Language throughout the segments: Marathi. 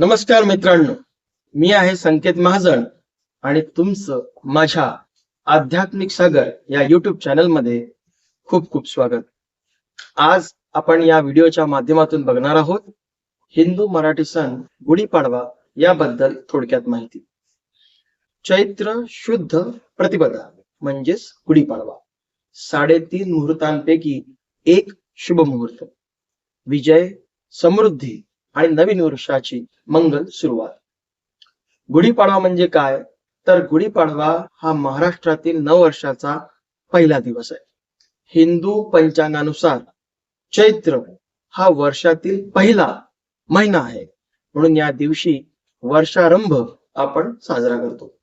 नमस्कार मित्रांनो, मी आहे संकेत महाजन आणि तुमचं माझ्या आध्यात्मिक सागर या युट्यूब चॅनल मध्ये खूप खूप स्वागत. आज आपण या व्हिडिओच्या माध्यमातून बघणार आहोत हिंदू मराठी सण गुढीपाडवा याबद्दल थोडक्यात माहिती. चैत्र शुद्ध प्रतिपदा म्हणजेच गुढीपाडवा 3.5 मुहूर्तांपैकी एक शुभ मुहूर्त. विजय, समृद्धी आणि नवीन वर्षाची मंगल सुरुवात. गुढीपाडवा म्हणजे काय? तर गुढीपाडवा हा महाराष्ट्रातील नववर्षाचा पहिला दिवस आहे. हिंदू पंचांगानुसार चैत्र हा वर्षातील पहिला महिना आहे, म्हणून या दिवशी वर्षारंभ आपण साजरा करतो.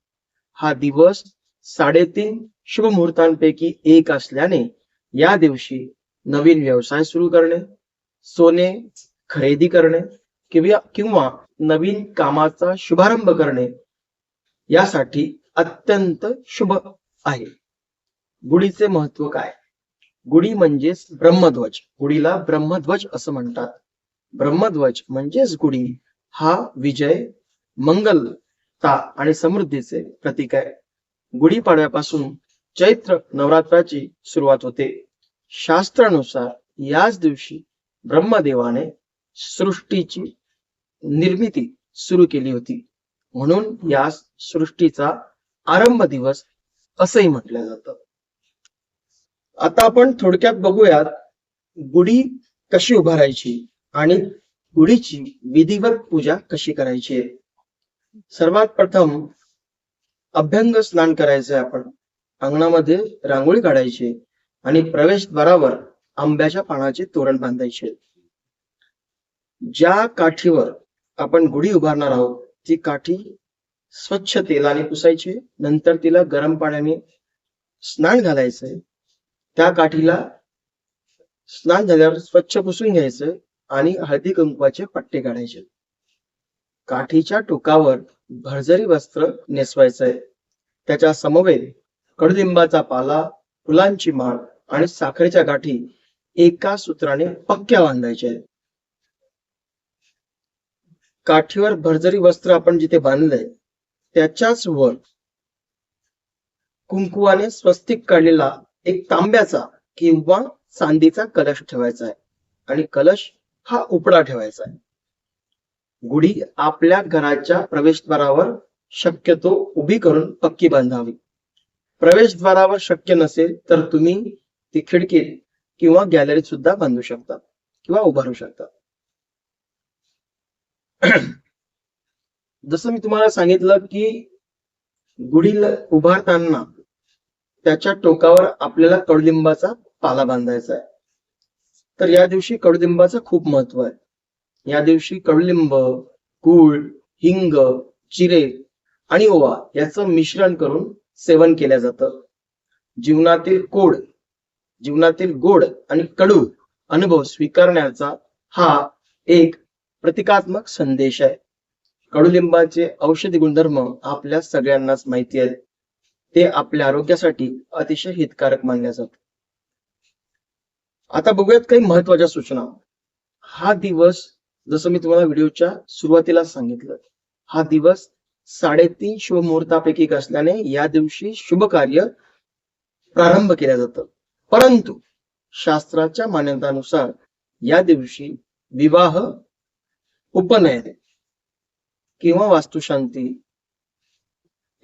हा दिवस 3.5 शुभ मुहूर्तांपैकी एक असल्याने या दिवशी नवीन व्यवसाय सुरू करणे, सोने खरेदी करणे किंवा नवीन कामाचा शुभारंभ करणे यासाठी अत्यंत शुभ आहे. गुढीचे महत्व काय? गुढी म्हणजेच ब्रह्मध्वज. गुढीला ब्रह्मध्वज असं म्हणतात. ब्रह्मध्वज म्हणजेच गुढी हा विजय, मंगलता आणि समृद्धीचे प्रतीक आहे. गुढीपाडव्यापासून चैत्र नवरात्राची सुरुवात होते. शास्त्रानुसार याच दिवशी ब्रह्मदेवाने सृष्टीची निर्मिती सुरू केली होती, म्हणून या सृष्टीचा आरंभ दिवस असंही म्हटलं जातं. आता आपण थोडक्यात बघूयात गुढी कशी उभारायची आणि गुढीची विधिवत पूजा कशी करायची. सर्वात प्रथम अभ्यंग स्नान करायचे. आपण अंगणामध्ये रांगोळी काढायची आणि प्रवेशद्वारावर आंब्याच्या पानाचे तोरण बांधायचे. ज्या काठीवर आपण गुढी उभारणार आहोत ती काठी स्वच्छ तेलाने पुसायची. नंतर तिला गरम पाण्याने स्नान घालायचंय. त्या काठीला स्नान झाल्यावर स्वच्छ पुसून घ्यायचं आणि हळदी कुंकवाचे पट्टे काढायचे. काठीच्या टोकावर भरजरी वस्त्र नेसवायचंय. त्याच्या समवेत कडुलिंबाचा पाला, फुलांची माळ आणि साखरेच्या गाठी एका सूत्राने पक्क्या बांधायच्या आहेत. काठीवर भरजरी वस्त्र आपण जिथे बांधलंय त्याच्याच वर कुंकुवाने स्वस्तिक काढलेला एक तांब्याचा किंवा चांदीचा कलश ठेवायचा आहे आणि कलश हा उपडा ठेवायचा आहे. गुढी आपल्या घराच्या प्रवेशद्वारावर शक्यतो उभी करून पक्की बांधावी. प्रवेशद्वारावर शक्य नसेल तर तुम्ही ती खिडकीत किंवा गॅलरीत सुद्धा बांधू शकता किंवा उभारू शकता. जसं मी तुम्हाला सांगितलं की गुढीला उभारताना त्याच्या टोकावर आपल्याला कडुलिंबाचा पाला बांधायचा आहे. तर या दिवशी कडुलिंबाचं खूप महत्व आहे. या दिवशी कडुलिंब, गूळ, हिंग, जिरे आणि ओवा याचं मिश्रण करून सेवन केलं जातं. जीवनातील गोड आणि कडू अनुभव स्वीकारण्याचा हा एक प्रतिकात्मक संदेश आहे. कडुलिंबाचे औषधी गुणधर्म आपल्या सगळ्यांनाच माहिती आहेत. ते आपल्या आरोग्यासाठी अतिशय हितकारक मानले जातात. आता बघूयात काही महत्वाच्या सूचना. हा दिवस जसं मी तुम्हाला व्हिडिओच्या सुरुवातीला सांगितलं, हा दिवस 3.5 शुभ मुहूर्तापैकी एक असल्याने या दिवशी शुभ कार्य प्रारंभ केलं जातं. परंतु शास्त्राच्या मान्यतानुसार या दिवशी विवाह, उपनयन किंवा वास्तुशांती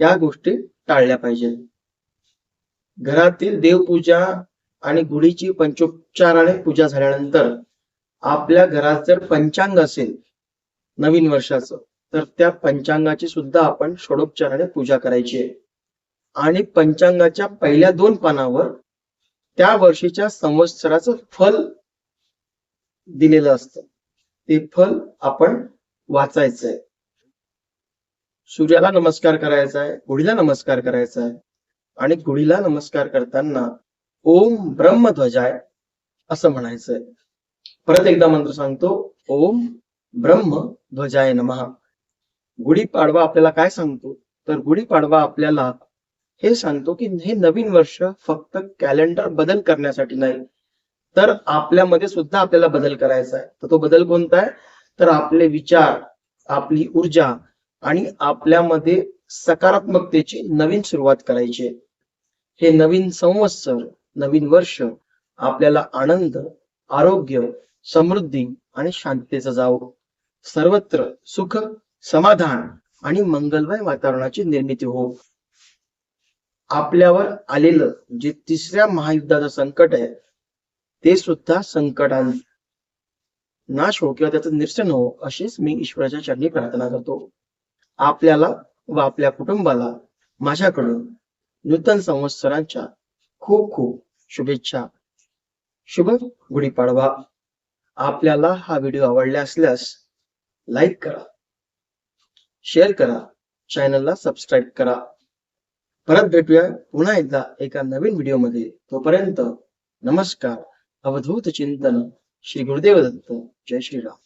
या गोष्टी टाळल्या पाहिजे. घरातील देवपूजा आणि गुढीची पंचोपचाराने पूजा झाल्यानंतर आपल्या घरात जर पंचांग असेल नवीन वर्षाचं तर त्या पंचांगाची सुद्धा आपण षोडोपचाराने पूजा करायची आहे. आणि पंचांगाच्या पहिल्या 2 पानावर त्या वर्षीच्या संवत्सराचं फल दिलेलं असतं. ते फल आपण वाचायचंय. सूर्याला नमस्कार करायचा आहे, गुढीला नमस्कार करायचा आहे आणि गुढीला नमस्कार करताना ओम ब्रह्मध्वजाय असं म्हणायचंय. परत एकदा मंत्र सांगतो, ओम ब्रह्मध्वजाय नमः. गुढीपाडवा आपल्याला काय सांगतो? तर गुढीपाडवा आपल्याला हे सांगतो की हे नवीन वर्ष फक्त कॅलेंडर बदल करण्यासाठी नाही, तर आपल्यामध्ये सुद्धा आपल्याला बदल करायचा आहे. तर तो बदल कोणता आहे? तर आपले विचार, आपली ऊर्जा आणि आपल्यामध्ये सकारात्मकतेची नवीन सुरुवात करायची आहे. हे नवीन संवत्सर, नवीन वर्ष आपल्याला आनंद, आरोग्य, समृद्धी आणि शांततेचा जावो. सर्वत्र सुख, समाधान आणि मंगलमय वातावरणाची निर्मिती हो. आपल्यावर आलेलं जे तिसऱ्या महायुद्धाचं संकट आहे ते सुद्धा संकटां नाश हो किंवा त्याचं निरसन हो अशीच मी ईश्वराच्या चरणी प्रार्थना करतो. आपल्याला व आपल्या कुटुंबाला माझ्याकडून नूतन संवत्सरांच्या खूप खूप शुभेच्छा. शुभ गुढीपाडवा. आपल्याला हा व्हिडिओ आवडला असल्यास लाईक करा, शेअर करा, चॅनलला सबस्क्राईब करा. परत भेटूया पुन्हा एकदा एका नवीन व्हिडिओमध्ये. तोपर्यंत नमस्कार. अवधूत चिंतन. श्री गुरुदेव दत्त. जय श्रीराम.